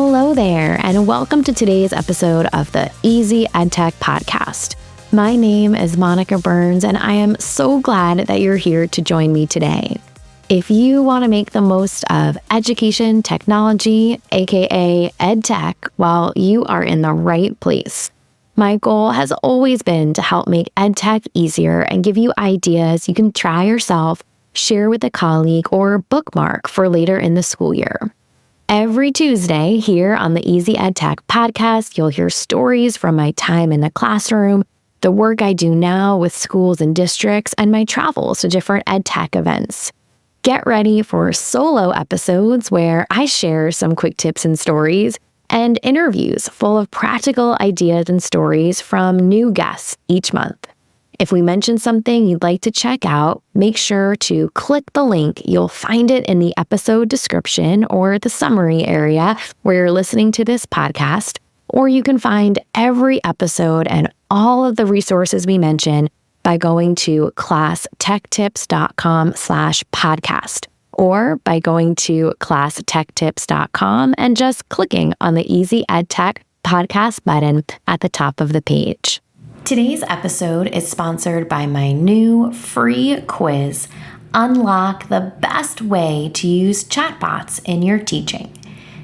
Hello there, and welcome to today's episode of the Easy EdTech Podcast. My name is Monica Burns, and I am so glad that you're here to join me today. If you want to make the most of education technology, aka EdTech, well, you are in the right place. My goal has always been to help make EdTech easier and give you ideas you can try yourself, share with a colleague, or bookmark for later in the school year. Every Tuesday here on the Easy EdTech Podcast, you'll hear stories from my time in the classroom, the work I do now with schools and districts, and my travels to different EdTech events. Get ready for solo episodes where I share some quick tips and stories, and interviews full of practical ideas and stories from new guests each month. If we mention something you'd like to check out, make sure to click the link. You'll find it in the episode description or the summary area where you're listening to this podcast, or you can find every episode and all of the resources we mention by going to classtechtips.com/podcast, or by going to classtechtips.com and just clicking on the Easy EdTech Podcast button at the top of the page. Today's episode is sponsored by my new free quiz, Unlock the Best Way to Use Chatbots in Your Teaching.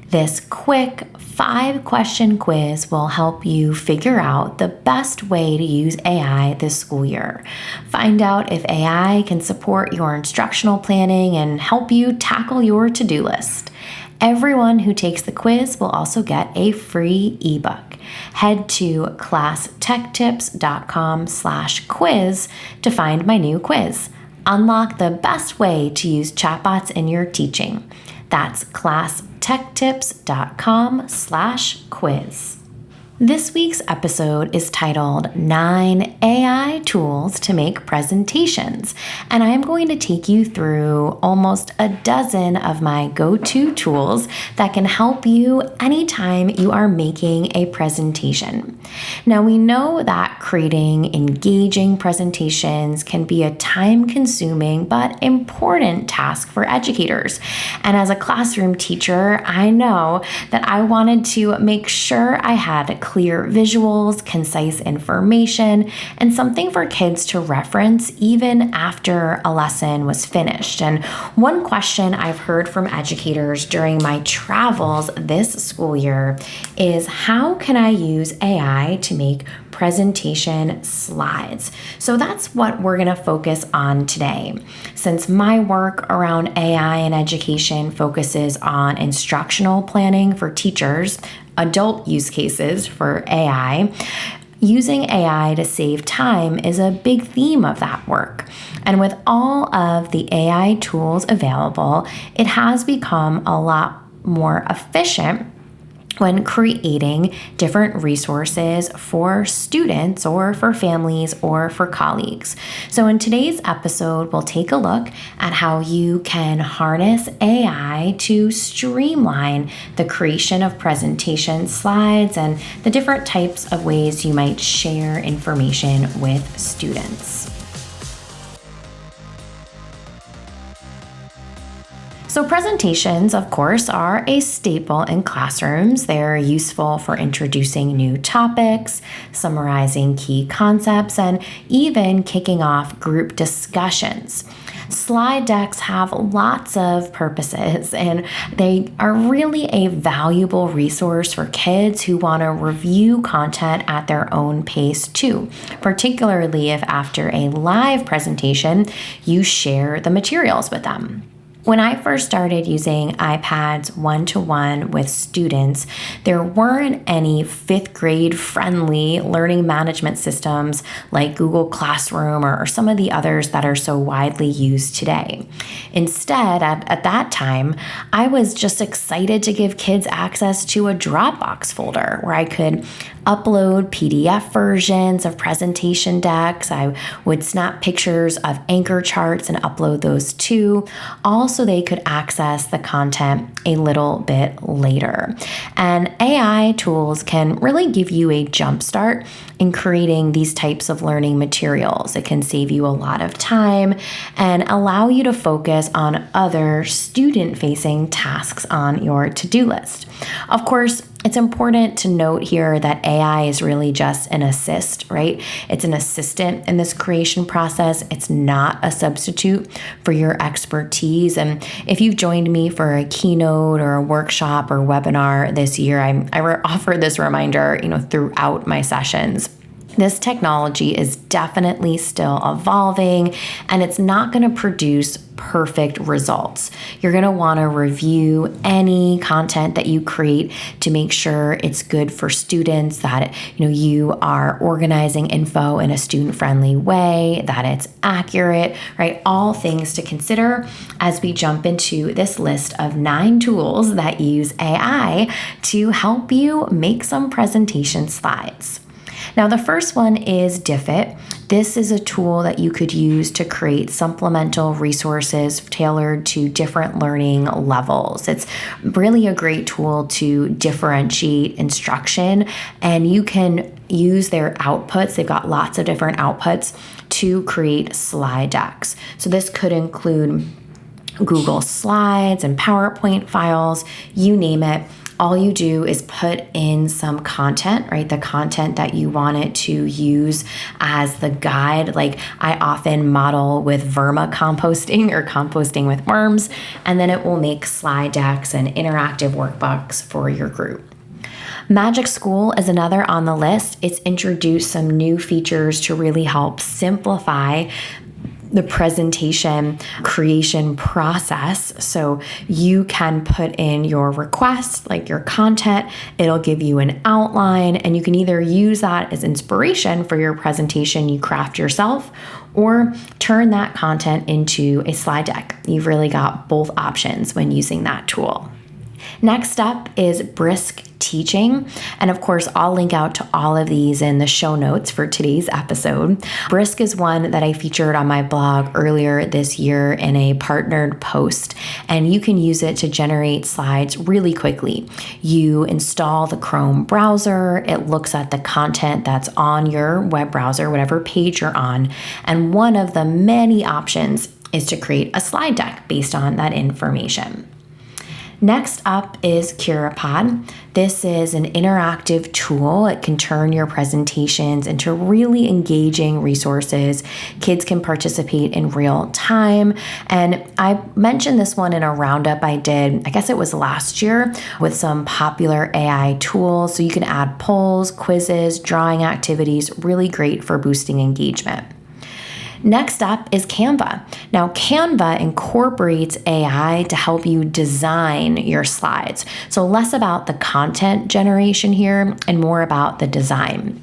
This quick 5-question quiz will help you figure out the best way to use AI this school year. Find out if AI can support your instructional planning and help you tackle your to-do list. Everyone who takes the quiz will also get a free ebook. Head to classtechtips.com/quiz to find my new quiz. Unlock the best way to use chatbots in your teaching. That's classtechtips.com/quiz. This week's episode is titled 9 AI Tools to Make Presentations, and I am going to take you through almost a dozen of my go-to tools that can help you anytime you are making a presentation. Now, we know that creating engaging presentations can be a time-consuming but important task for educators. And as a classroom teacher, I know that I wanted to make sure I had clear visuals, concise information, and something for kids to reference even after a lesson was finished. And one question I've heard from educators during my travels this school year is, how can I use AI to make presentation slides? So that's what we're going to focus on today. Since my work around AI and education focuses on instructional planning for teachers, adult use cases for AI, using AI to save time is a big theme of that work. And with all of the AI tools available, it has become a lot more efficient when creating different resources for students or for families or for colleagues. So in today's episode, we'll take a look at how you can harness AI to streamline the creation of presentation slides and the different types of ways you might share information with students. So presentations, of course, are a staple in classrooms. They're useful for introducing new topics, summarizing key concepts, and even kicking off group discussions. Slide decks have lots of purposes, and they are really a valuable resource for kids who want to review content at their own pace too, particularly if after a live presentation, you share the materials with them. When I first started using iPads one-to-one with students, there weren't any 5th grade friendly learning management systems like Google Classroom or some of the others that are so widely used today. Instead, at that time, I was just excited to give kids access to a Dropbox folder where I could upload PDF versions of presentation decks. I would snap pictures of anchor charts and upload those too, all so they could access the content a little bit later. And AI tools can really give you a jump start in creating these types of learning materials. It can save you a lot of time and allow you to focus on other student-facing tasks on your to-do list. Of course, it's important to note here that AI is really just an assist, right? It's an assistant in this creation process. It's not a substitute for your expertise. And if you've joined me for a keynote or a workshop or webinar this year, I offer this reminder, throughout my sessions. This technology is definitely still evolving, and it's not going to produce perfect results. You're going to want to review any content that you create to make sure it's good for students, that you are organizing info in a student-friendly way, that it's accurate, right? All things to consider as we jump into this list of 9 tools that use AI to help you make some presentation slides. Now, the first one is Diffit. This is a tool that you could use to create supplemental resources tailored to different learning levels. It's really a great tool to differentiate instruction, and you can use their outputs. They've got lots of different outputs to create slide decks. So this could include Google Slides and PowerPoint files, you name it. All you do is put in some content, right? The content that you want it to use as the guide. Like I often model with vermicomposting or composting with worms, and then it will make slide decks and interactive workbooks for your group. Magic School is another on the list. It's introduced some new features to really help simplify the presentation creation process. So you can put in your request, like your content, it'll give you an outline, and you can either use that as inspiration for your presentation you craft yourself, or turn that content into a slide deck. You've really got both options when using that tool. Next up is Brisk Teaching. And of course, I'll link out to all of these in the show notes for today's episode. Brisk is one that I featured on my blog earlier this year in a partnered post, and you can use it to generate slides really quickly. You install the Chrome browser, it looks at the content that's on your web browser, whatever page you're on, and one of the many options is to create a slide deck based on that information. Next up is CuraPod. This is an interactive tool. It can turn your presentations into really engaging resources. Kids can participate in real time. And I mentioned this one in a roundup I did, I guess it was last year, with some popular AI tools. So you can add polls, quizzes, drawing activities, really great for boosting engagement. Next up is Canva. Now, Canva incorporates AI to help you design your slides. So less about the content generation here and more about the design.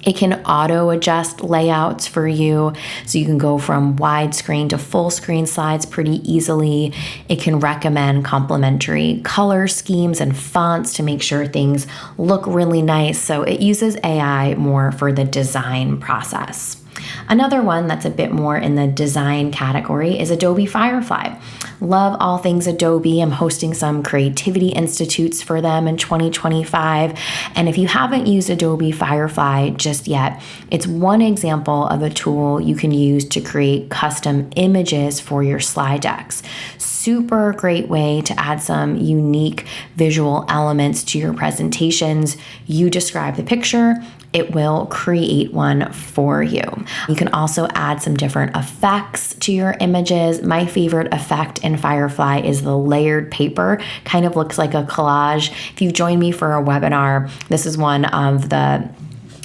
It can auto adjust layouts for you, so you can go from widescreen to full screen slides pretty easily. It can recommend complementary color schemes and fonts to make sure things look really nice. So it uses AI more for the design process. Another one that's a bit more in the design category is Adobe Firefly. Love all things Adobe. I'm hosting some creativity institutes for them in 2025. And if you haven't used Adobe Firefly just yet, it's one example of a tool you can use to create custom images for your slide decks. Super great way to add some unique visual elements to your presentations. You describe the picture, it will create one for you. You can also add some different effects to your images. My favorite effect in Firefly is the layered paper. Kind of looks like a collage. If you join me for a webinar, this is one of the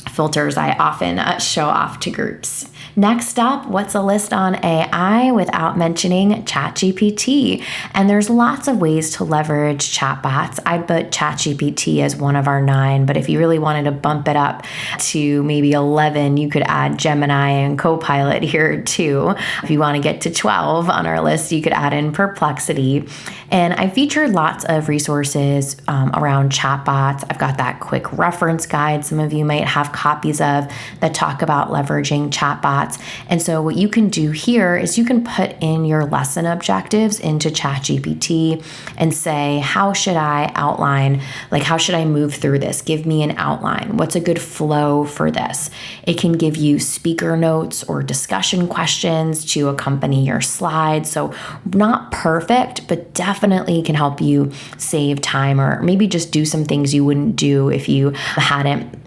filters I often show off to groups. Next up, what's a list on AI without mentioning ChatGPT? And there's lots of ways to leverage chatbots. I'd put ChatGPT as one of our 9, but if you really wanted to bump it up to maybe 11, you could add Gemini and Copilot here too. If you want to get to 12 on our list, you could add in Perplexity. And I featured lots of resources around chatbots. I've got that quick reference guide some of you might have copies of that talk about leveraging chatbots. And so what you can do here is you can put in your lesson objectives into ChatGPT and say, how should I outline, how should I move through this? Give me an outline. What's a good flow for this? It can give you speaker notes or discussion questions to accompany your slides. So not perfect, but definitely can help you save time or maybe just do some things you wouldn't do if you hadn't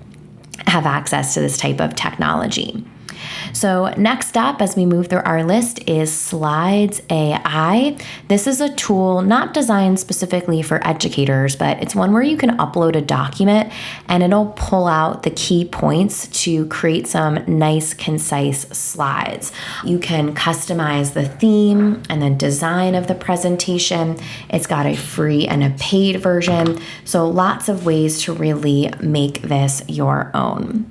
have access to this type of technology. So next up, as we move through our list, is Slides AI. This is a tool not designed specifically for educators, but it's one where you can upload a document and it'll pull out the key points to create some nice, concise slides. You can customize the theme and the design of the presentation. It's got a free and a paid version, so lots of ways to really make this your own.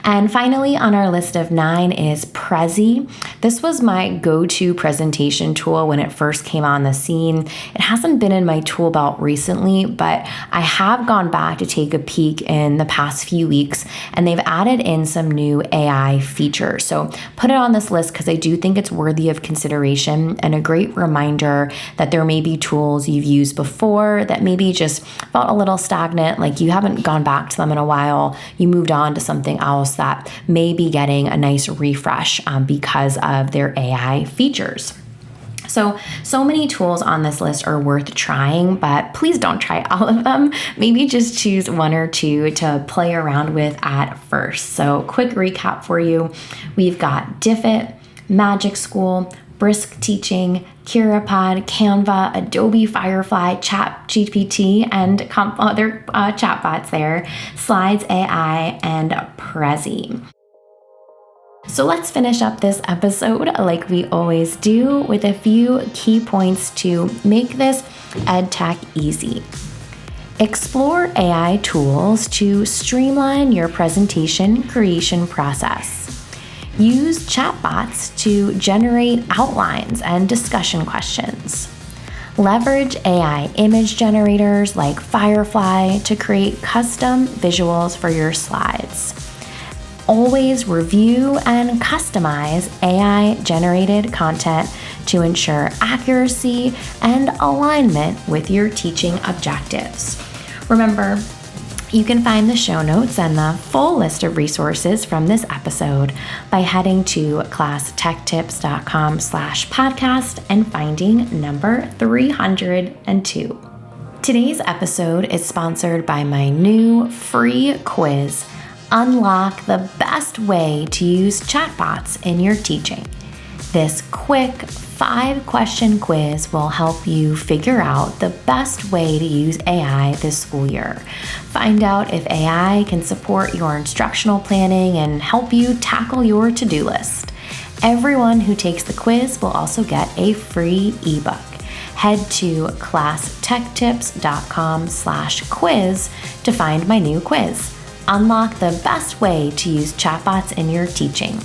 And finally, on our list of 9 is Prezi. This was my go-to presentation tool when it first came on the scene. It hasn't been in my tool belt recently, but I have gone back to take a peek in the past few weeks, and they've added in some new AI features. So put it on this list because I do think it's worthy of consideration and a great reminder that there may be tools you've used before that maybe just felt a little stagnant, like you haven't gone back to them in a while, you moved on to something else that may be getting a nice refresh because of their AI features. So many tools on this list are worth trying, but please don't try all of them. Maybe just choose 1 or 2 to play around with at first. So quick recap for you. We've got Diffit, Magic School, Brisk Teaching, CuraPod, Canva, Adobe Firefly, ChatGPT, and other chatbots there, Slides AI, and Prezi. So let's finish up this episode like we always do with a few key points to make this EdTech easy. Explore AI tools to streamline your presentation creation process. Use chatbots to generate outlines and discussion questions. Leverage AI image generators like Firefly to create custom visuals for your slides. Always review and customize AI-generated content to ensure accuracy and alignment with your teaching objectives. Remember, you can find the show notes and the full list of resources from this episode by heading to classtechtips.com/podcast and finding number 302. Today's episode is sponsored by my new free quiz, Unlock the Best Way to Use Chatbots in Your Teaching. This quick 5-question quiz will help you figure out the best way to use AI this school year. Find out if AI can support your instructional planning and help you tackle your to-do list. Everyone who takes the quiz will also get a free ebook. Head to classtechtips.com/quiz to find my new quiz. Unlock the best way to use chatbots in your teaching.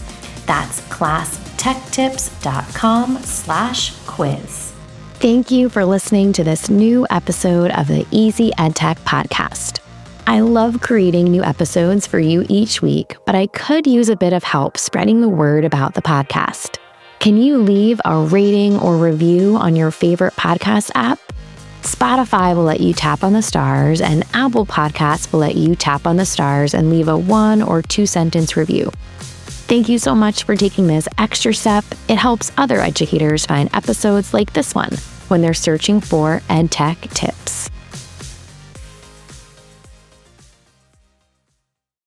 That's classtechtips.com/quiz. Thank you for listening to this new episode of the Easy EdTech podcast. I love creating new episodes for you each week, but I could use a bit of help spreading the word about the podcast. Can you leave a rating or review on your favorite podcast app? Spotify will let you tap on the stars, and Apple Podcasts will let you tap on the stars and leave a 1 or 2 sentence review. Thank you so much for taking this extra step. It helps other educators find episodes like this one when they're searching for EdTech tips.